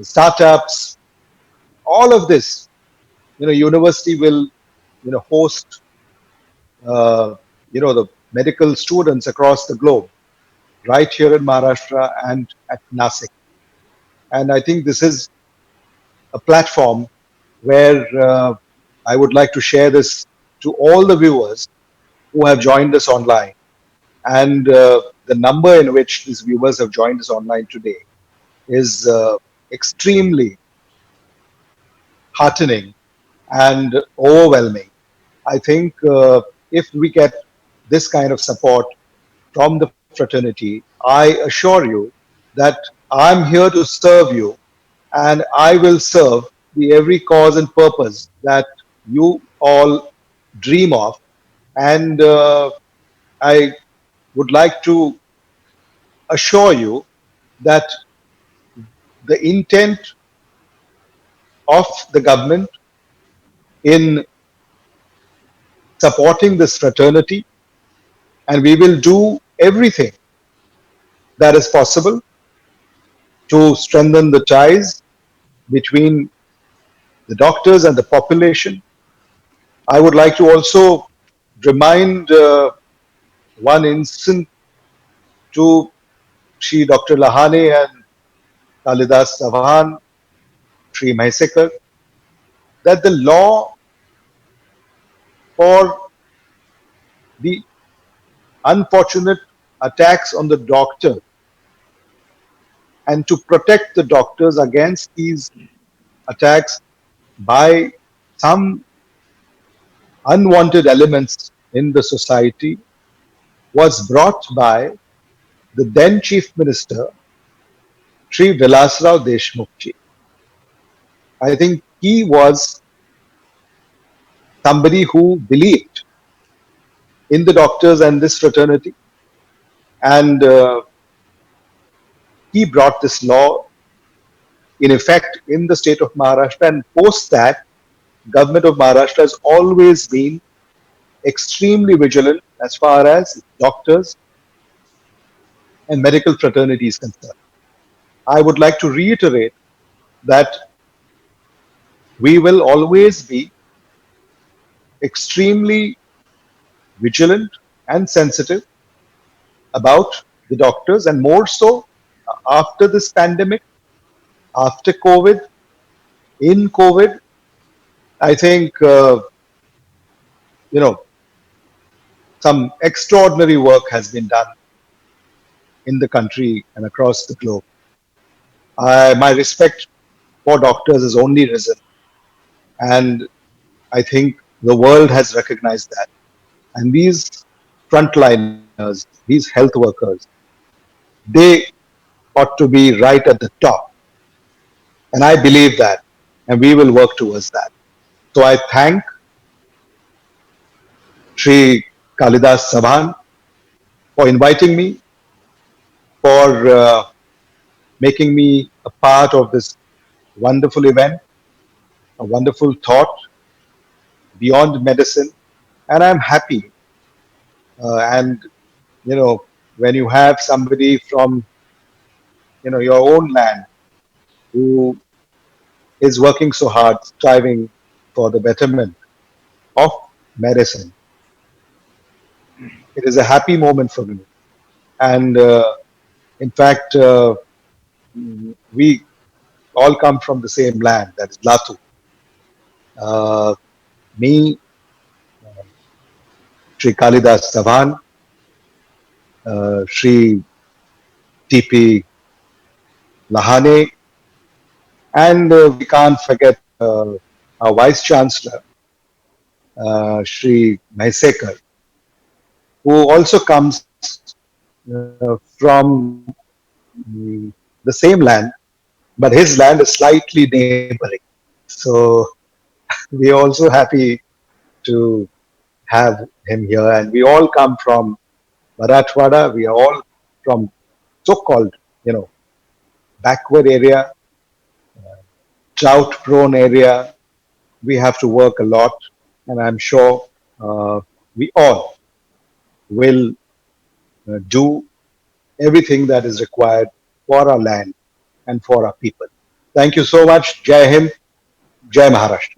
[SPEAKER 18] startups, all of this, university will, host, the medical students across the globe, right here in Maharashtra and at Nasik. And I think this is a platform where I would like to share this to all the viewers who have joined us online. And the number in which these viewers have joined us online today is extremely heartening and overwhelming. I think if we get this kind of support from the fraternity, I assure you that I'm here to serve you, and I will serve the every cause and purpose that you all dream of. And I would like to assure you that the intent of the government in supporting this fraternity, and we will do everything that is possible to strengthen the ties between the doctors and the population. I would like to also remind one instant to Shri Dr. Lahane and Kalidas Savan, Shri Maisekar, that the law for the unfortunate attacks on the doctor and to protect the doctors against these attacks by some unwanted elements in the society was brought by the then Chief Minister, Sri Vilasrao Deshmukh ji. I think he was somebody who believed in the doctors and this fraternity, and he brought this law in effect in the state of Maharashtra, and post that, government of Maharashtra has always been extremely vigilant as far as doctors and medical fraternity is concerned. I would like to reiterate that we will always be extremely vigilant and sensitive about the doctors, and more so after this pandemic, after COVID, in COVID. I think, some extraordinary work has been done in the country and across the globe. My respect for doctors has only risen, and I think the world has recognized that. And these frontliners, these health workers, they ought to be right at the top. And I believe that, and we will work towards that. So I thank Sri Kalidas Savan for inviting me, for making me a part of this wonderful event, a wonderful thought beyond medicine. And I'm happy. And, when you have somebody from, your own land who is working so hard, striving for the betterment of medicine, it is a happy moment for me. And in fact, we all come from the same land, that is Latu. Me, Sri Kalidas Savan, Sri TP Lahane, and we can't forget our Vice Chancellor, Shri Maisekar, who also comes from the same land, but his land is slightly neighboring. So we are also happy to have him here, and we all come from Marathwada. We are all from so-called, backward area, drought-prone area. We have to work a lot, and I'm sure we all will do everything that is required for our land and for our people. Thank you so much. Jai Hind, Jai Maharashtra.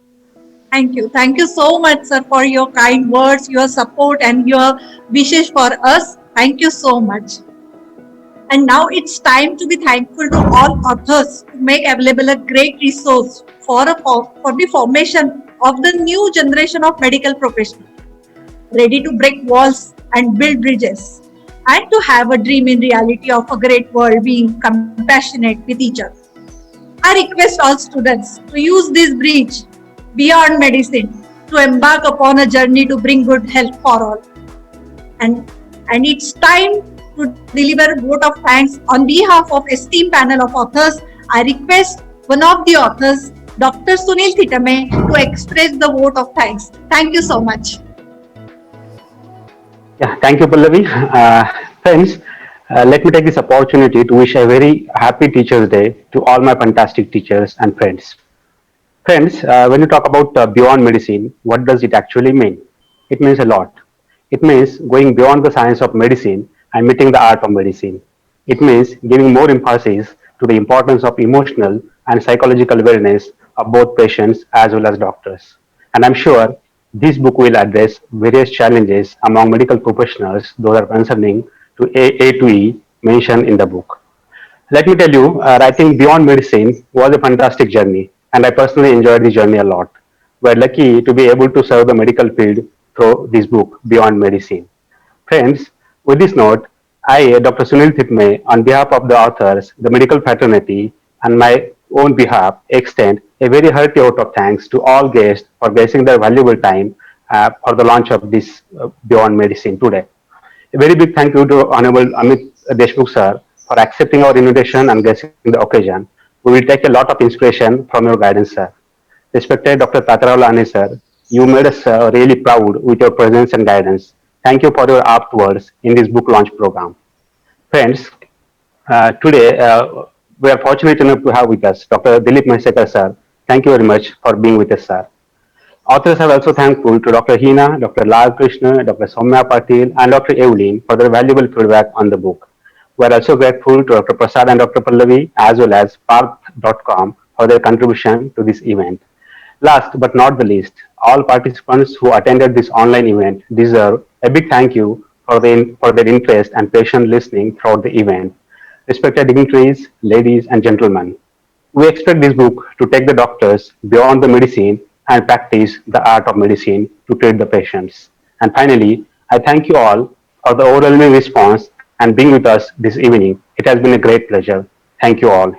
[SPEAKER 1] Thank you. Thank you so much, sir, for your kind words, your support, and your wishes for us. Thank you so much. And now it's time to be thankful to all authors to make available a great resource for the formation of the new generation of medical professionals, ready to break walls and build bridges, and to have a dream in reality of a great world being compassionate with each other. I request all students to use this bridge beyond medicine to embark upon a journey to bring good health for all. And it's time to deliver a vote of thanks on behalf of esteemed panel of authors. I request one of the authors, Dr. Sunil Thitame, to express the vote of thanks. Thank you so much.
[SPEAKER 19] Yeah, thank you, Pallavi. Friends, let me take this opportunity to wish a very happy Teachers' Day to all my fantastic teachers and friends. Friends, when you talk about beyond medicine, what does it actually mean? It means a lot. It means going beyond the science of medicine and meeting the art of medicine. It means giving more emphasis to the importance of emotional and psychological wellness of both patients as well as doctors. And I'm sure this book will address various challenges among medical professionals, those are concerning to A to E mentioned in the book. Let me tell you, writing Beyond Medicine was a fantastic journey, and I personally enjoyed the journey a lot. We're lucky to be able to serve the medical field through this book, Beyond Medicine. Friends, with this note, I, Dr. Sunil Thitme, on behalf of the authors, the medical fraternity, and my own behalf, extend a very hearty vote of thanks to all guests for gracing their valuable time for the launch of this Beyond Medicine today. A very big thank you to Honorable Amit Deshmukh sir for accepting our invitation and gracing the occasion. We will take a lot of inspiration from your guidance, sir. Respected Dr. Tatarao Lahane sir, you made us really proud with your presence and guidance. Thank you for your apt words in this book launch program. Friends, today we are fortunate enough to have with us Dr. Dilip Maisekar sir. Thank you very much for being with us, sir. Authors are also thankful to Dr. Hina, Dr. Lal Krishna, Dr. Soumya Patil, and Dr. Evelyn for their valuable feedback on the book. We are also grateful to Dr. Prasad and Dr. Pallavi, as well as Parth.com for their contribution to this event. Last but not the least, all participants who attended this online event deserve a big thank you for their interest and patient listening throughout the event. Respected dignitaries, ladies and gentlemen, we expect this book to take the doctors beyond the medicine and practice the art of medicine to treat the patients. And finally, I thank you all for the overwhelming response and being with us this evening. It has been a great pleasure. Thank you all.